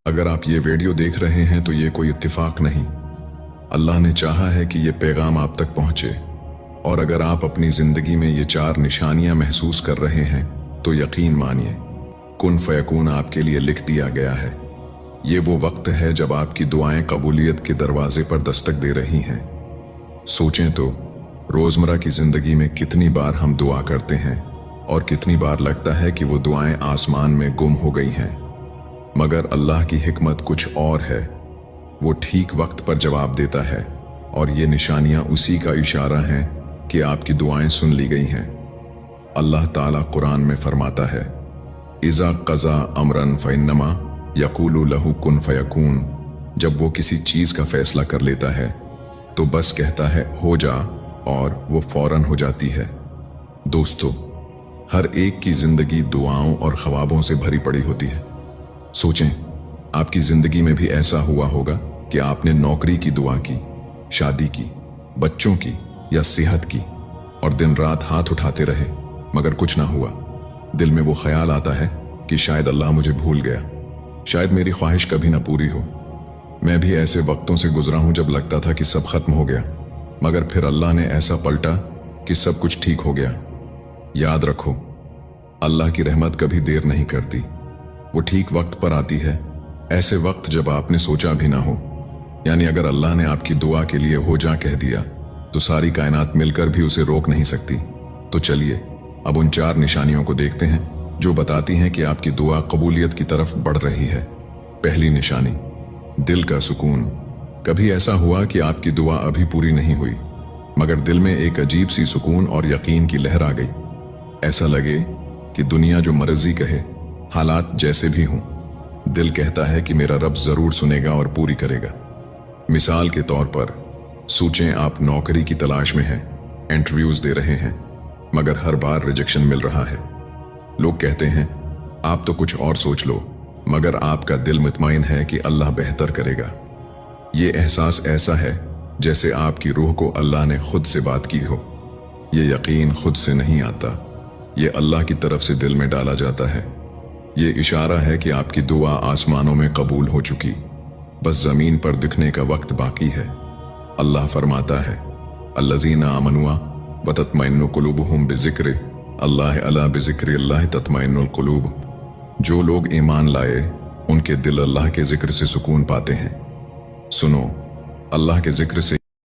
अगर आप ये वीडियो देख रहे हैं तो ये कोई इत्तेफाक नहीं, अल्लाह ने चाहा है कि ये पैगाम आप तक पहुंचे। और अगर आप अपनी जिंदगी में ये 4 निशानियां महसूस कर रहे हैं तो यकीन मानिए, कुन फयकून आपके लिए लिख दिया गया है। ये वो वक्त है जब आपकी दुआएं कबूलियत के दरवाजे पर दस्तक दे रही हैं। सोचें तो, रोजमर्रा की जिंदगी में कितनी बार हम दुआ करते हैं और कितनी बार लगता है कि वो दुआएं आसमान में गुम हो गई हैं। मगर अल्लाह की हिकमत कुछ और है। वो ठीक वक्त पर जवाब देता है और ये निशानियां उसी का इशारा हैं कि आपकी दुआएं सुन ली गई हैं। अल्लाह ताला कुरान में फरमाता है, इज़ा क़ज़ा अमरन फ़इन्नमा यक़ूलु लहू कुन फ़यकून। जब वो किसी चीज़ का फैसला कर लेता है तो बस कहता है हो जा, और वो फौरन हो जाती है। दोस्तों, हर एक की जिंदगी दुआओं और ख्वाबों से भरी पड़ी होती है। सोचें, आपकी जिंदगी में भी ऐसा हुआ होगा कि आपने नौकरी की दुआ की, शादी की, बच्चों की या सेहत की, और दिन रात हाथ उठाते रहे मगर कुछ ना हुआ। दिल में वो ख्याल आता है कि शायद अल्लाह मुझे भूल गया, शायद मेरी ख्वाहिश कभी ना पूरी हो। मैं भी ऐसे वक्तों से गुजरा हूं जब लगता था कि सब खत्म हो गया, मगर फिर अल्लाह ने ऐसा पलटा कि सब कुछ ठीक हो गया। याद रखो, अल्लाह की रहमत कभी देर नहीं करती, वो ठीक वक्त पर आती है, ऐसे वक्त जब आपने सोचा भी ना हो। यानी अगर अल्लाह ने आपकी दुआ के लिए हो जा कह दिया तो सारी कायनात मिलकर भी उसे रोक नहीं सकती। तो चलिए अब उन 4 निशानियों को देखते हैं जो बताती हैं कि आपकी दुआ कबूलियत की तरफ बढ़ रही है। पहली निशानी, दिल का सुकून। कभी ऐसा हुआ कि आपकी दुआ अभी पूरी नहीं हुई मगर दिल में एक अजीब सी सुकून और यकीन की लहर आ गई। ऐसा लगे कि दुनिया जो मर्जी कहे, हालात जैसे भी हों, दिल कहता है कि मेरा रब जरूर सुनेगा और पूरी करेगा। मिसाल के तौर पर सोचें, आप नौकरी की तलाश में हैं, इंटरव्यूज दे रहे हैं मगर हर बार रिजेक्शन मिल रहा है। लोग कहते हैं आप तो कुछ और सोच लो, मगर आपका दिल मुतमईन है कि अल्लाह बेहतर करेगा। ये एहसास ऐसा है जैसे आपकी रूह को अल्लाह ने खुद से बात की हो। ये यकीन खुद से नहीं आता, ये अल्लाह की तरफ से दिल में डाला जाता है। ये इशारा है कि आपकी दुआ आसमानों में कबूल हो चुकी, बस जमीन पर दिखने का वक्त बाकी है। अल्लाह फरमाता है, अल्लज़ीना आमनुआ व तत्मइन्नु कुलूबुहुम बिज़िक्रि अल्लाह अला बिज़िक्रि अल्लाह तत्मइन्नुल कुलूब। जो लोग ईमान लाए उनके दिल अल्लाह के जिक्र से सुकून पाते हैं। सुनो, अल्लाह के जिक्र से